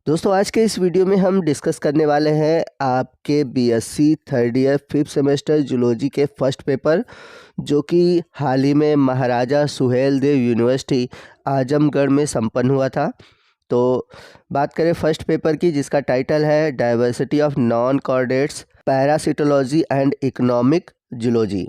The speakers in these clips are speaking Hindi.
दोस्तों आज के इस वीडियो में हम डिस्कस करने वाले हैं आपके BSc third year 5th semester zoology के फर्स्ट पेपर, जो कि हाल ही में महाराजा सुहेल देव यूनिवर्सिटी आजमगढ़ में संपन्न हुआ था। तो बात करें फर्स्ट पेपर की, जिसका टाइटल है diversity of non chordates parasitology and economic zoology.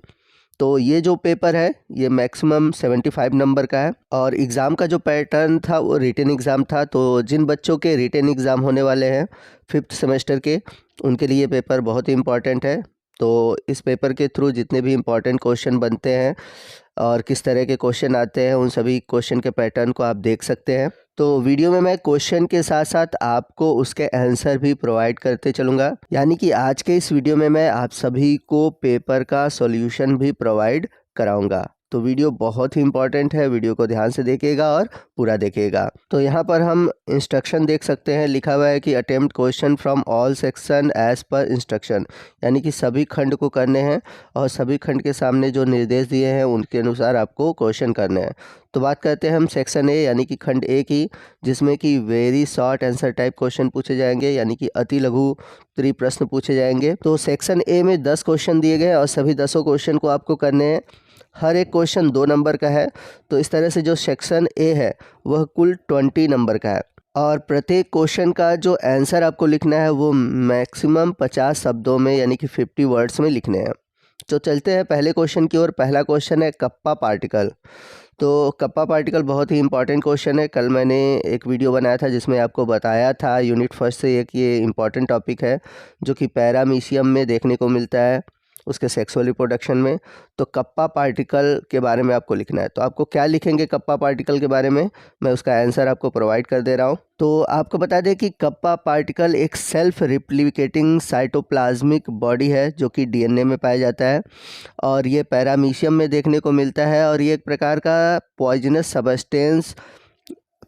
तो ये जो पेपर है ये मैक्सिमम 75 नंबर का है और एग्ज़ाम का जो पैटर्न था वो रिटन एग्ज़ाम था। तो जिन बच्चों के रिटन एग्ज़ाम होने वाले हैं 5th सेमेस्टर के, उनके लिए पेपर बहुत ही इम्पॉर्टेंट है। तो इस पेपर के थ्रू जितने भी इम्पॉर्टेंट क्वेश्चन बनते हैं और किस तरह के क्वेश्चन आते हैं, उन सभी क्वेश्चन के पैटर्न को आप देख सकते हैं। तो वीडियो में मैं क्वेश्चन के साथ साथ आपको उसके आंसर भी प्रोवाइड करते चलूँगा, यानी कि आज के इस वीडियो में मैं आप सभी को पेपर का सॉल्यूशन भी प्रोवाइड कराऊंगा। तो वीडियो बहुत ही इंपॉर्टेंट है, वीडियो को ध्यान से देखिएगा और पूरा देखिएगा। तो यहाँ पर हम इंस्ट्रक्शन देख सकते हैं, लिखा हुआ है कि attempt question from all section as per instruction, यानी कि सभी खंड को करने हैं और सभी खंड के सामने जो निर्देश दिए हैं उनके अनुसार आपको क्वेश्चन करने हैं। तो बात करते हैं हम सेक्शन ए यानी कि खंड ए की, जिसमें कि very short answer type question पूछे जाएंगे, यानी कि अति लघु उत्तरीय प्रश्न पूछे जाएंगे। तो सेक्शन ए में 10 क्वेश्चन दिए गए और सभी 10 क्वेश्चन को आपको करने हैं। हर एक क्वेश्चन 2 नंबर का है। तो इस तरह से जो सेक्शन ए है वह कुल 20 नंबर का है और प्रत्येक क्वेश्चन का जो आंसर आपको लिखना है वो मैक्सिमम 50 शब्दों में, यानी कि 50 वर्ड्स में लिखने हैं। तो चलते हैं पहले क्वेश्चन की ओर। पहला क्वेश्चन है कप्पा पार्टिकल। तो कप्पा पार्टिकल बहुत ही इंपॉर्टेंट क्वेश्चन है। कल मैंने एक वीडियो बनाया था जिसमें आपको बताया था यूनिट फर्स्ट से एक ये इंपॉर्टेंट टॉपिक है, जो कि पैरामीशियम में देखने को मिलता है उसके सेक्सुअल रिप्रोडक्शन में। तो कप्पा पार्टिकल के बारे में आपको लिखना है। तो आपको क्या लिखेंगे कप्पा पार्टिकल के बारे में, मैं उसका आंसर आपको प्रोवाइड कर दे रहा हूँ। तो आपको बता दें कि कप्पा पार्टिकल एक सेल्फ रिप्लिकेटिंग साइटोप्लाज्मिक बॉडी है जो कि डीएनए में पाया जाता है और ये पैरामीशियम में देखने को मिलता है और ये एक प्रकार का पॉइजनस सब्सटेंस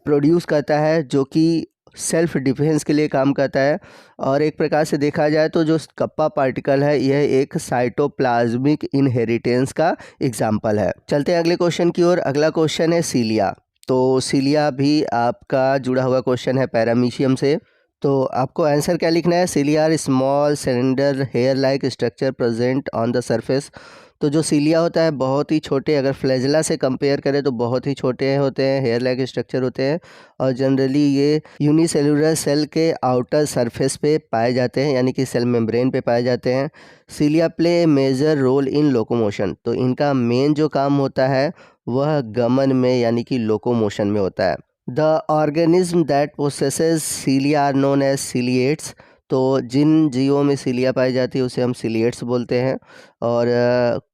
प्रोड्यूस करता है जो कि सेल्फ डिफेंस के लिए काम करता है। और एक प्रकार से देखा जाए तो जो कप्पा पार्टिकल है यह एक साइटोप्लाज्मिक इनहेरिटेंस का एग्जाम्पल है। चलते हैं अगले क्वेश्चन की ओर। अगला क्वेश्चन है सीलिया। तो सीलिया भी आपका जुड़ा हुआ क्वेश्चन है पैरामीशियम से। तो आपको आंसर क्या लिखना है, cilia are small cylinder hair like structure present on the surface. तो जो सीलिया होता है बहुत ही छोटे, अगर फ्लैजेला से कंपेयर करें तो बहुत ही छोटे होते हैं, हेयर लाइक स्ट्रक्चर होते हैं और जनरली ये यूनिसेलुलर सेल के आउटर सरफेस पे पाए जाते हैं, यानी कि सेल मेम्ब्रेन पे पाए जाते हैं। Cilia play a major role in locomotion. तो इनका मेन जो काम होता है वह गमन में, यानी कि लोकोमोशन में होता है। The organism that possesses cilia are known as ciliates. तो जिन जीवों में सीलिया पाई जाती है उसे हम सीलिएट्स बोलते हैं और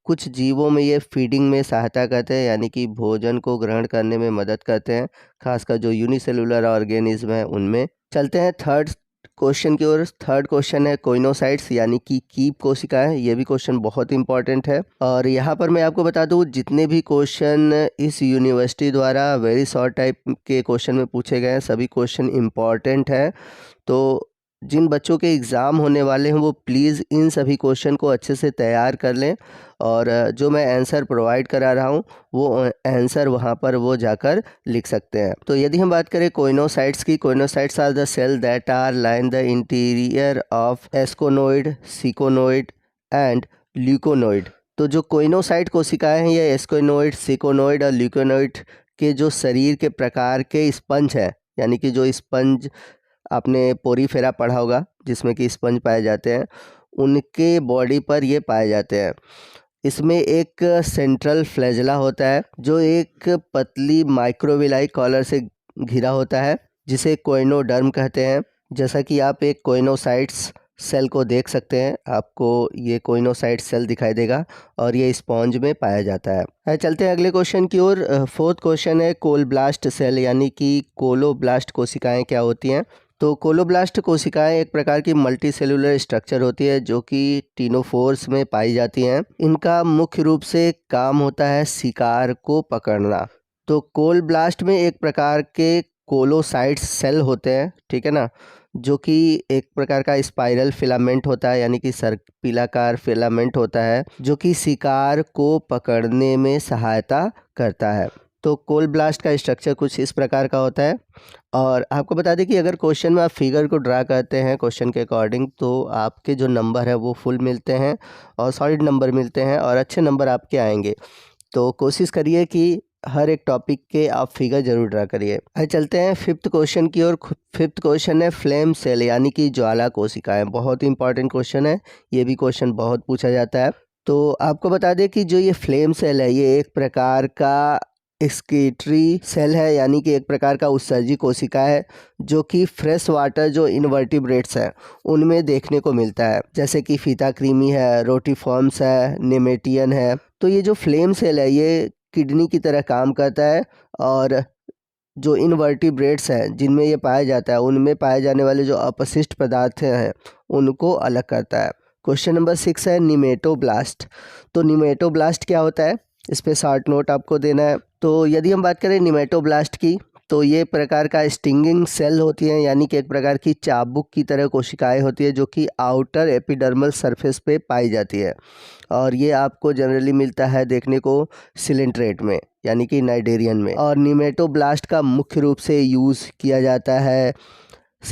कुछ जीवों में ये फीडिंग में सहायता करते हैं, यानी कि भोजन को ग्रहण करने में मदद करते हैं, खासकर जो यूनिसेलुलर ऑर्गेनिज्म है उनमें। चलते हैं थर्ड क्वेश्चन की ओर। थर्ड क्वेश्चन है कोइनोसाइट्स, यानी कि कीप कोशिकाएं। ये भी क्वेश्चन बहुत इंपॉर्टेंट है और यहाँ पर मैं आपको बता दूँ जितने भी क्वेश्चन इस यूनिवर्सिटी द्वारा वेरी शॉर्ट टाइप के क्वेश्चन में पूछे गए हैं सभी क्वेश्चन इंपॉर्टेंट है। तो जिन बच्चों के एग्ज़ाम होने वाले हैं वो प्लीज़ इन सभी क्वेश्चन को अच्छे से तैयार कर लें और जो मैं आंसर प्रोवाइड करा रहा हूँ वो आंसर वहाँ पर वो जाकर लिख सकते हैं। तो यदि हम बात करें कोइनोसाइट्स की, choanocytes are the cell that are line the interior of asconoid, syconoid and leuconoid. तो जो कोइनोसाइट कोशिकाएं हैं ये एस्कोनोइड, सिकोनोइड और ल्यूकोनोइड के जो शरीर के प्रकार के स्पंज हैं, यानी कि जो स्पंज आपने पोरीफेरा पढ़ा होगा जिसमें कि स्पंज पाए जाते हैं, उनके बॉडी पर ये पाए जाते हैं। इसमें एक सेंट्रल फ्लैजेला होता है जो एक पतली माइक्रोविलाई कॉलर से घिरा होता है जिसे कोइनोडर्म कहते हैं। जैसा कि आप एक कोइनोसाइट्स सेल को देख सकते हैं, आपको ये कोइनोसाइट सेल दिखाई देगा और ये स्पॉन्ज में पाया जाता है। चलते हैं अगले क्वेश्चन की ओर। फोर्थ क्वेश्चन है कोलब्लास्ट सेल, यानी कि कोलोब्लास्ट कोशिकाएं क्या होती हैं। तो कोलोब्लास्ट कोशिकाएं एक प्रकार की मल्टी सेलुलर स्ट्रक्चर होती है जो कि टीनोफोर्स में पाई जाती हैं। इनका मुख्य रूप से काम होता है शिकार को पकड़ना। तो कोलब्लास्ट में एक प्रकार के कोलोसाइट्स सेल होते हैं, ठीक है ना, जो कि एक प्रकार का स्पाइरल फिलामेंट होता है, यानी कि सर्पिलाकार फिलामेंट होता है जो कि शिकार को पकड़ने में सहायता करता है। तो कोल ब्लास्ट का स्ट्रक्चर कुछ इस प्रकार का होता है। और आपको बता दें कि अगर क्वेश्चन में आप फिगर को ड्रा करते हैं क्वेश्चन के अकॉर्डिंग, तो आपके जो नंबर है वो फुल मिलते हैं और सॉलिड नंबर मिलते हैं और अच्छे नंबर आपके आएंगे। तो कोशिश करिए कि हर एक टॉपिक के आप फिगर जरूर ड्रा करिए। आइए चलते हैं फिफ्थ क्वेश्चन की ओर। फिफ्थ क्वेश्चन है फ्लेम सेल यानी कि ज्वाला कोशिकाएं। बहुत ही इंपॉर्टेंट क्वेश्चन है, ये भी क्वेश्चन बहुत पूछा जाता है। तो आपको बता दें कि जो ये फ्लेम सेल है ये एक प्रकार का एक्सक्रीटरी सेल है, यानी कि एक प्रकार का उत्सर्जी कोशिका है जो कि फ्रेश वाटर जो इनवर्टिब्रेट्स हैं उनमें देखने को मिलता है, जैसे कि फीताकृमि है, रोटिफॉर्म्स है, नेमेटियन है। तो ये जो फ्लेम सेल है ये किडनी की तरह काम करता है और जो इनवर्टिब्रेट्स हैं जिनमें ये पाया जाता है उनमें पाए जाने वाले जो अपशिष्ट पदार्थ हैं उनको अलग करता है। क्वेश्चन नंबर 6 है निमेटोब्लास्ट। तो निमेटोब्लास्ट क्या होता है, इस पे शॉर्ट नोट आपको देना है। तो यदि हम बात करें निमेटोब्लास्ट की, तो ये प्रकार का स्टिंगिंग सेल होती हैं, यानी कि एक प्रकार की चाबुक की तरह कोशिकाएं होती है जो कि आउटर एपिडर्मल सरफेस पे पाई जाती है। और ये आपको जनरली मिलता है देखने को सिलेंट्रेट में, यानी कि नाइडेरियन में। और निमेटोब्लास्ट का मुख्य रूप से यूज़ किया जाता है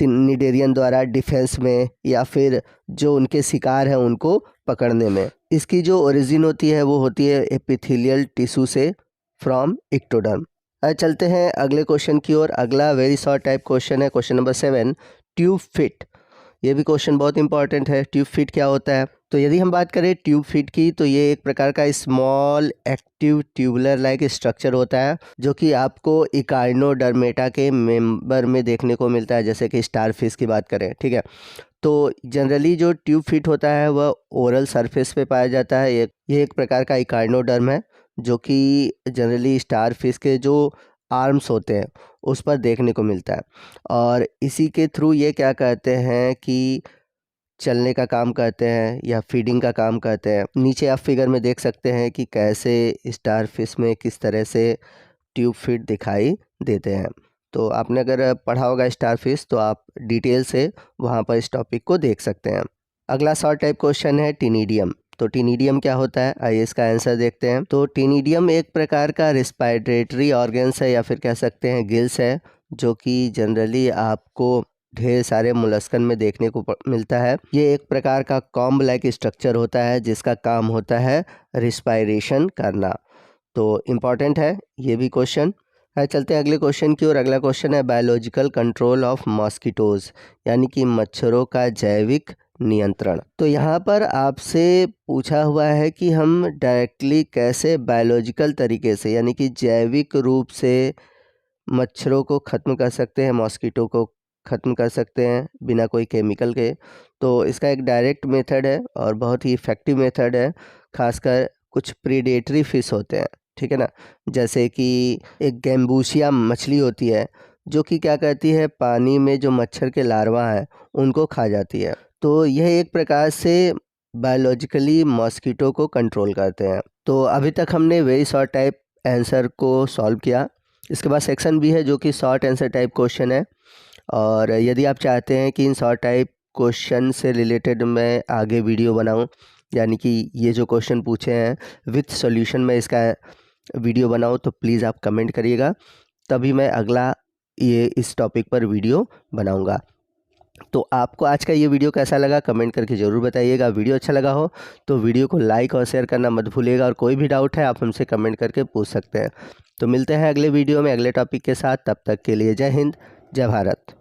निडेरियन द्वारा डिफेंस में या फिर जो उनके शिकार हैं उनको पकड़ने में। इसकी जो ओरिजिन होती है वो होती है एपिथेलियल टिश्यू से फ्रॉम इक्टोडर्म। अब चलते हैं अगले क्वेश्चन की ओर। अगला वेरी शॉर्ट टाइप क्वेश्चन है, क्वेश्चन नंबर 7 ट्यूब फिट। ये भी क्वेश्चन बहुत इंपॉर्टेंट है। ट्यूब फिट क्या होता है, तो यदि हम बात करें ट्यूब फिट की, तो ये एक प्रकार का small active tubular like structure होता है जो कि आपको इकार्नोडर्मेटा के मेंबर में देखने को मिलता है, जैसे कि स्टारफिश की बात करें, ठीक है। तो जनरली जो ट्यूब फिट होता है वह ओरल सरफेस पे पाया जाता है। ये एक प्रकार का इकार्नोडर्म है जो कि जनरली स्टारफिश के जो आर्म्स होते हैं उस पर देखने को मिलता है। और इसी के थ्रू ये क्या करते हैं कि चलने का काम करते हैं या फीडिंग का काम करते हैं। नीचे आप फिगर में देख सकते हैं कि कैसे स्टारफिश में किस तरह से ट्यूब फिट दिखाई देते हैं। तो आपने अगर पढ़ा होगा स्टारफिश तो आप डिटेल से वहाँ पर इस टॉपिक को देख सकते हैं। अगला शॉर्ट टाइप क्वेश्चन है टिनिडियम। तो टिनिडियम क्या होता है, आइए इसका आंसर देखते हैं। तो टिनिडियम एक प्रकार का रेस्पिरेटरी ऑर्गन्स है या फिर कह सकते हैं गिल्स है, जो कि जनरली आपको ढेर सारे मोलस्कन में देखने को मिलता है। ये एक प्रकार का कॉम्ब लाइक स्ट्रक्चर होता है जिसका काम होता है रिस्पायरेशन करना। तो इम्पॉर्टेंट है ये भी क्वेश्चन है। चलते हैं अगले क्वेश्चन की ओर। अगला क्वेश्चन है बायोलॉजिकल कंट्रोल ऑफ मॉस्किटोज, यानी कि मच्छरों का जैविक नियंत्रण। तो यहाँ पर आपसे पूछा हुआ है कि हम डायरेक्टली कैसे बायोलॉजिकल तरीके से यानी कि जैविक रूप से मच्छरों को ख़त्म कर सकते हैं, मॉस्किटो को ख़त्म कर सकते हैं बिना कोई केमिकल के। तो इसका एक डायरेक्ट मेथड है और बहुत ही इफ़ेक्टिव मेथड है। खासकर कुछ प्रीडेटरी फिश होते हैं, ठीक है ना, जैसे कि एक गैम्बूसिया मछली होती है जो कि क्या करती है, पानी में जो मच्छर के लार्वा हैं उनको खा जाती है। तो यह एक प्रकार से बायोलॉजिकली मॉस्किटो को कंट्रोल करते हैं। तो अभी तक हमने वेरी शॉर्ट टाइप आंसर को सॉल्व किया। इसके बाद सेक्शन भी है जो कि शॉर्ट आंसर टाइप क्वेश्चन है। और यदि आप चाहते हैं कि इन शॉर्ट टाइप क्वेश्चन से रिलेटेड मैं आगे वीडियो बनाऊं, यानी कि ये जो क्वेश्चन पूछे हैं विथ सॉल्यूशन में इसका वीडियो बनाऊं, तो प्लीज़ आप कमेंट करिएगा, तभी मैं अगला ये इस टॉपिक पर वीडियो बनाऊंगा। तो आपको आज का ये वीडियो कैसा लगा कमेंट करके ज़रूर बताइएगा। वीडियो अच्छा लगा हो तो वीडियो को लाइक और शेयर करना मत भूलिएगा, और कोई भी डाउट है आप हमसे कमेंट करके पूछ सकते हैं। तो मिलते हैं अगले वीडियो में अगले टॉपिक के साथ। तब तक के लिए जय हिंद, जय भारत।